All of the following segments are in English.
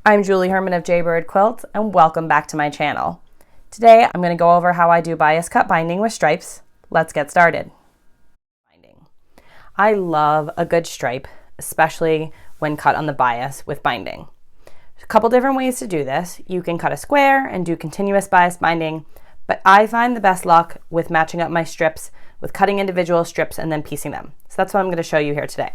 I'm Julie Herman of Jaybird Quilt, and welcome back to my channel. Today I'm going to go over how I do bias cut binding with stripes. Let's get started. I love a good stripe, especially when cut on the bias with binding. There's a couple different ways to do this. You can cut a square and do continuous bias binding, but I find the best luck with matching up my strips with cutting individual strips and then piecing them. So that's what I'm going to show you here today.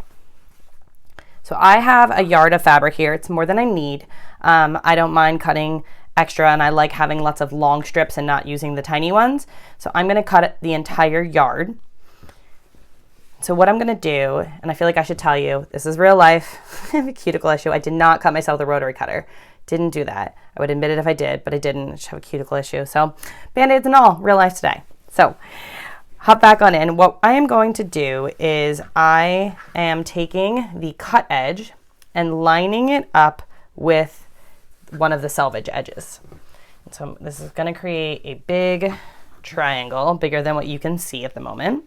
So I have a yard of fabric here. It's more than I need. I don't mind cutting extra, and I like having lots of long strips and not using the tiny ones. So I'm going to cut the entire yard. So what I'm going to do, and I feel like I should tell you, this is real life. I have a cuticle issue. I did not cut myself with a rotary cutter. Didn't do that. I would admit it if I did, but I didn't. I just have a cuticle issue. So Band-Aids and all, real life today. So hop back on in. What I am going to do is I am taking the cut edge and lining it up with one of the selvage edges. So this is going to create a big triangle, bigger than what you can see at the moment.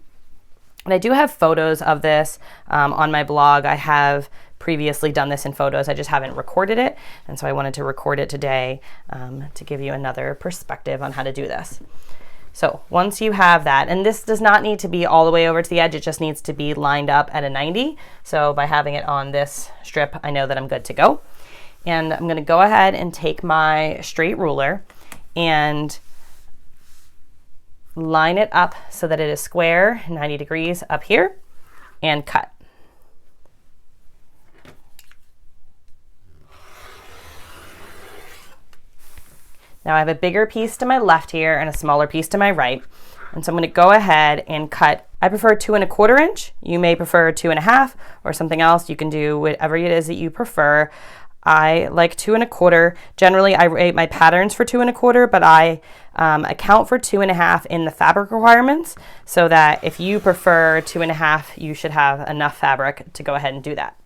And I do have photos of this on my blog. I have previously done this in photos. I just haven't recorded it. And so I wanted to record it today to give you another perspective on how to do this. So once you have that, and this does not need to be all the way over to the edge, it just needs to be lined up at a 90. So by having it on this strip, I know that I'm good to go. And I'm going to go ahead and take my straight ruler and line it up so that it is square, 90 degrees up here, and cut. Now I have a bigger piece to my left here and a smaller piece to my right. And so I'm going to go ahead and cut. I prefer 2 1/4 inch. You may prefer 2 1/2 or something else. You can do whatever it is that you prefer. I like 2 1/4. Generally, I rate my patterns for 2 1/4, but I account for 2 1/2 in the fabric requirements, so that if you prefer 2 1/2, you should have enough fabric to go ahead and do that.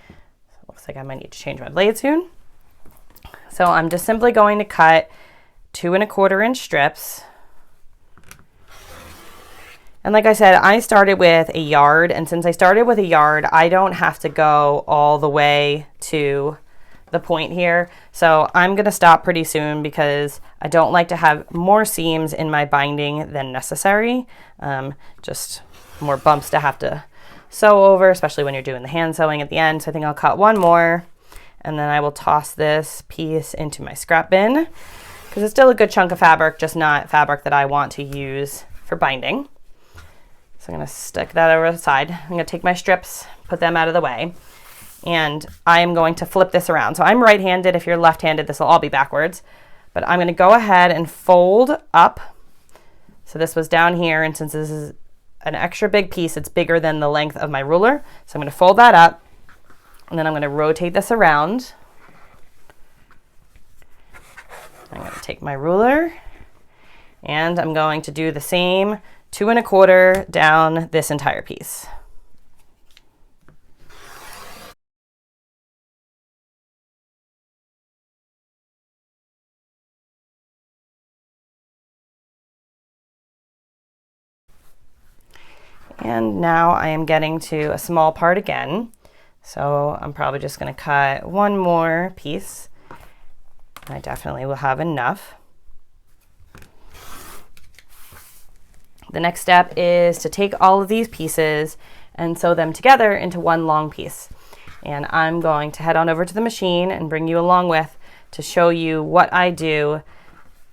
So it looks like I might need to change my blade soon. So I'm just simply going to cut 2 1/4 inch strips. And like I said, I started with a yard, and since I started with a yard, I don't have to go all the way to the point here. So I'm going to stop pretty soon because I don't like to have more seams in my binding than necessary. Just more bumps to have to sew over, especially when you're doing the hand sewing at the end. So I think I'll cut one more, and then I will toss this piece into my scrap bin because it's still a good chunk of fabric, just not fabric that I want to use for binding. So I'm going to stick that over the side. I'm going to take my strips, put them out of the way, and I am going to flip this around. So I'm right-handed. If you're left-handed, this will all be backwards. But I'm going to go ahead and fold up. So this was down here, and since this is an extra big piece, it's bigger than the length of my ruler. So I'm going to fold that up, and then I'm going to rotate this around. I'm going to take my ruler, and I'm going to do the same 2 1/4 down this entire piece. And now I am getting to a small part again. So I'm probably just going to cut one more piece. I definitely will have enough. The next step is to take all of these pieces and sew them together into one long piece. And I'm going to head on over to the machine and bring you along with to show you what I do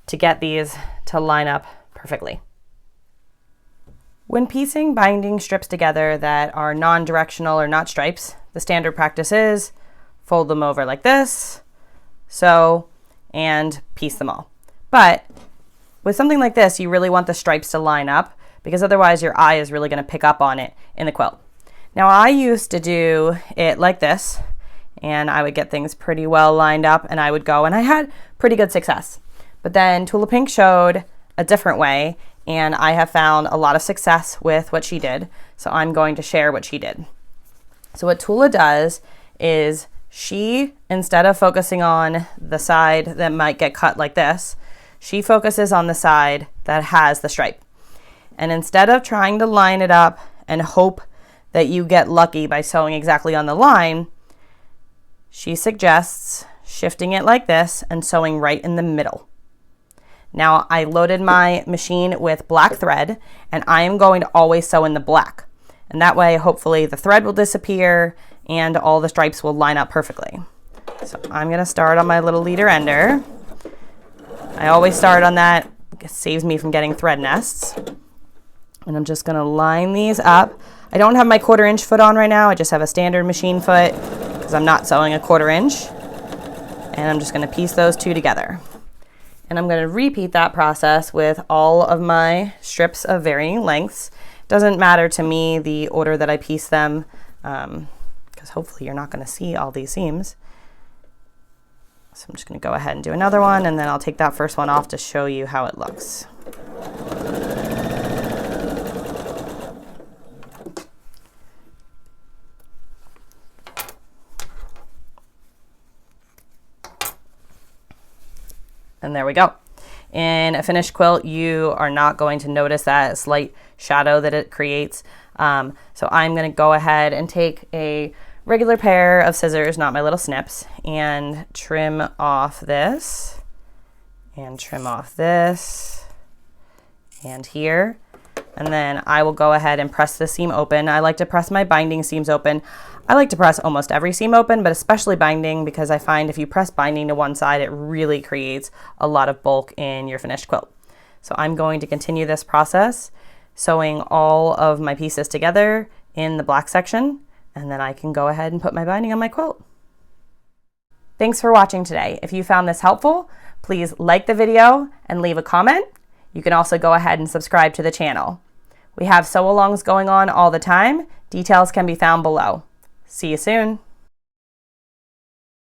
to get these to line up perfectly. When piecing binding strips together that are non-directional or not stripes, the standard practice is fold them over like this, sew, and piece them all. But with something like this, you really want the stripes to line up because otherwise your eye is really going to pick up on it in the quilt. Now I used to do it like this, and I would get things pretty well lined up, and I would go, and I had pretty good success. But then Tula Pink showed a different way, and I have found a lot of success with what she did. So I'm going to share what she did. So what Tula does is she, instead of focusing on the side that might get cut like this, she focuses on the side that has the stripe. And instead of trying to line it up and hope that you get lucky by sewing exactly on the line, she suggests shifting it like this and sewing right in the middle. Now I loaded my machine with black thread, and I am going to always sew in the black. And that way, hopefully the thread will disappear and all the stripes will line up perfectly. So I'm gonna start on my little leader ender. I always start on that, it saves me from getting thread nests. And I'm just gonna line these up. I don't have my 1/4 inch foot on right now, I just have a standard machine foot because I'm not sewing a 1/4 inch. And I'm just gonna piece those two together. And I'm gonna repeat that process with all of my strips of varying lengths. Doesn't matter to me the order that I piece them, because hopefully you're not gonna see all these seams. So I'm just gonna go ahead and do another one, and then I'll take that first one off to show you how it looks. And there we go. In a finished quilt, you are not going to notice that slight shadow that it creates. So I'm going to go ahead and take a regular pair of scissors, not my little snips, and trim off this, and trim off this, and here. And then I will go ahead and press the seam open. I like to press my binding seams open. I like to press almost every seam open, but especially binding, because I find if you press binding to one side, it really creates a lot of bulk in your finished quilt. So I'm going to continue this process, sewing all of my pieces together in the black section, and then I can go ahead and put my binding on my quilt. Thanks for watching today. If you found this helpful, please like the video and leave a comment. You can also go ahead and subscribe to the channel. We have sew-alongs going on all the time. Details can be found below. See you soon.